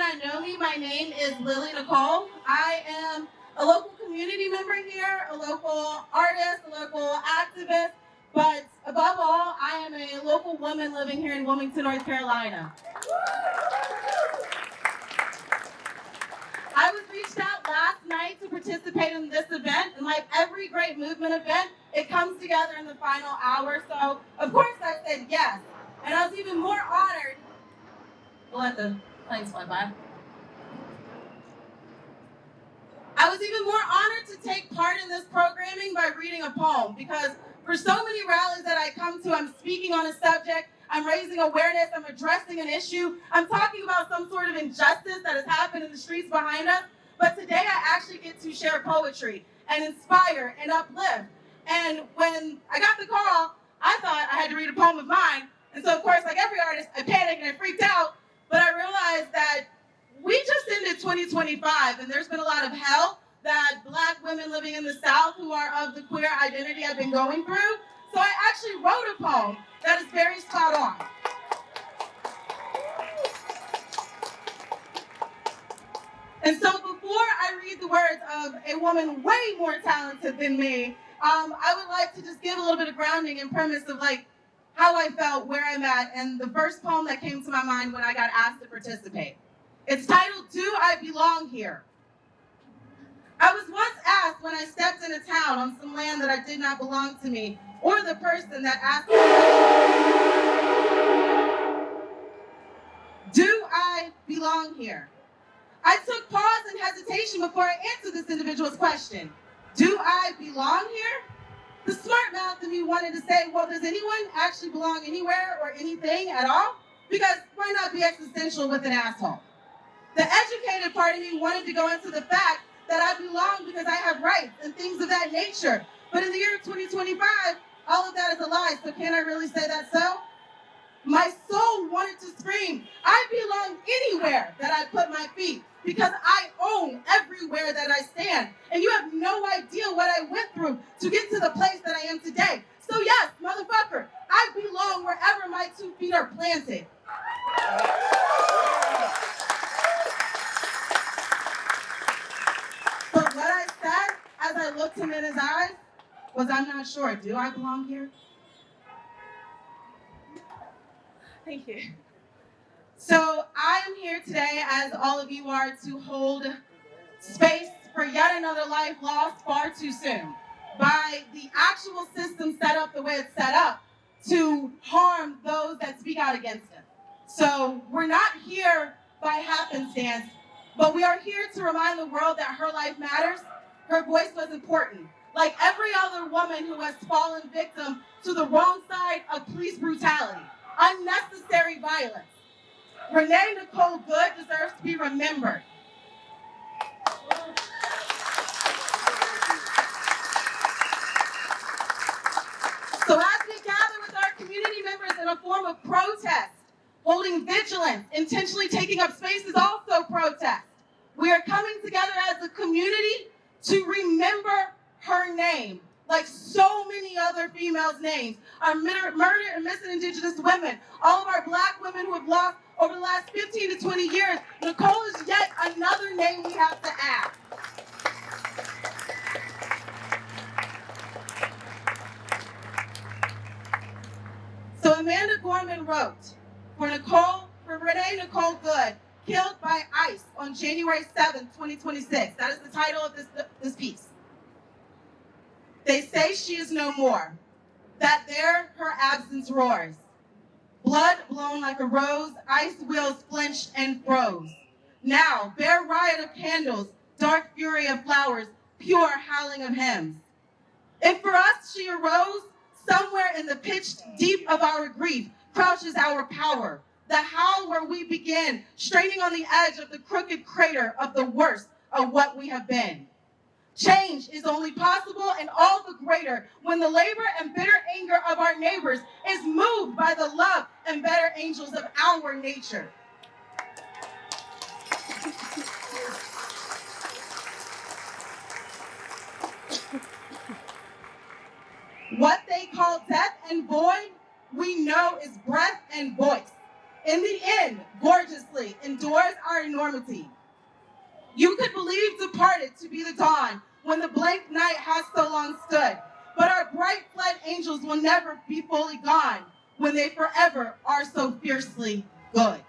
not know me, my name is Lily Nicole. I am a local community member here, a local artist, a local activist, but above all, I am a local woman living here in Wilmington, North Carolina. I was reached out last night to participate in this event, and like every great movement event, it comes together in the final hour, so of course I said yes. And I was even more honored. We'll let the planes fly by. I was even more honored to take part in this programming by reading a poem, because for so many rallies that I come to, I'm speaking on a subject, I'm raising awareness, I'm addressing an issue, I'm talking about some sort of injustice that has happened in the streets behind us, but today I actually get to share poetry and inspire and uplift. And when I got the call, I thought I had to read a poem of mine, and so of course, like every artist, I panicked and I freaked out, but I realized that we just ended 2025, and there's been a lot of hell that Black women living in the South who are of the queer identity have been going through. So I actually wrote a poem that is very spot on. And so before I read the words of a woman way more talented than me, I would like to just give a little bit of grounding and premise of like how I felt, where I'm at, and the first poem that came to my mind when I got asked to participate. It's titled, Do I Belong Here? I was once asked when I stepped into town on some land that I did not belong to me, or the person that asked me, do I belong here? I took pause and hesitation before I answered this individual's question. Do I belong here? The smart mouth in me wanted to say, well, does anyone actually belong anywhere or anything at all? Because why not be existential with an asshole? The educated part of me wanted to go into the fact that I belong because I have rights and things of that nature. But in the year 2025, all of that is a lie, so can I really say that so? My soul wanted to scream, I belong anywhere that I put my feet because I own everywhere that I stand. And you have no idea what I went through to get to the place that I am today. So yes, motherfucker, I belong wherever my 2 feet are planted. But what I said as I looked him in his eyes was, I'm not sure. Do I belong here? Thank you. So I am here today, as all of you are, to hold space for yet another life lost far too soon by the actual system set up the way it's set up to harm those that speak out against it. So we're not here by happenstance, but we are here to remind the world that her life matters, her voice was important. Like every other woman who has fallen victim to the wrong side of police brutality, unnecessary violence, Lily Nicole Good deserves to be remembered. So as we gather with our community members in a form of protest, holding vigilance, intentionally taking up space is also protest. We are coming together as a community to remember her name, like so many other females' names. Our murdered and missing Indigenous women, all of our Black women who have lost over the last 15 to 20 years. Nicole is yet another name we have to add. So Amanda Gorman wrote, for Lily Nicole Good, killed by ICE on January 7th, 2026. That is the title of this piece. They say she is no more, that there her absence roars. Blood blown like a rose, ice wheels flinched and froze. Now, bare riot of candles, dark fury of flowers, pure howling of hymns. If for us she arose, somewhere in the pitched deep of our grief crouches our power, the howl where we begin, straining on the edge of the crooked crater of the worst of what we have been. Change is only possible and all the greater when the labor and bitter anger of our neighbors is moved by the love and better angels of our nature. What they call death and void, we know is breath and voice. In the end, gorgeously endures our enormity. You could believe departed to be the dawn when the blank night has so long stood. But our bright fled angels will never be fully gone when they forever are so fiercely good.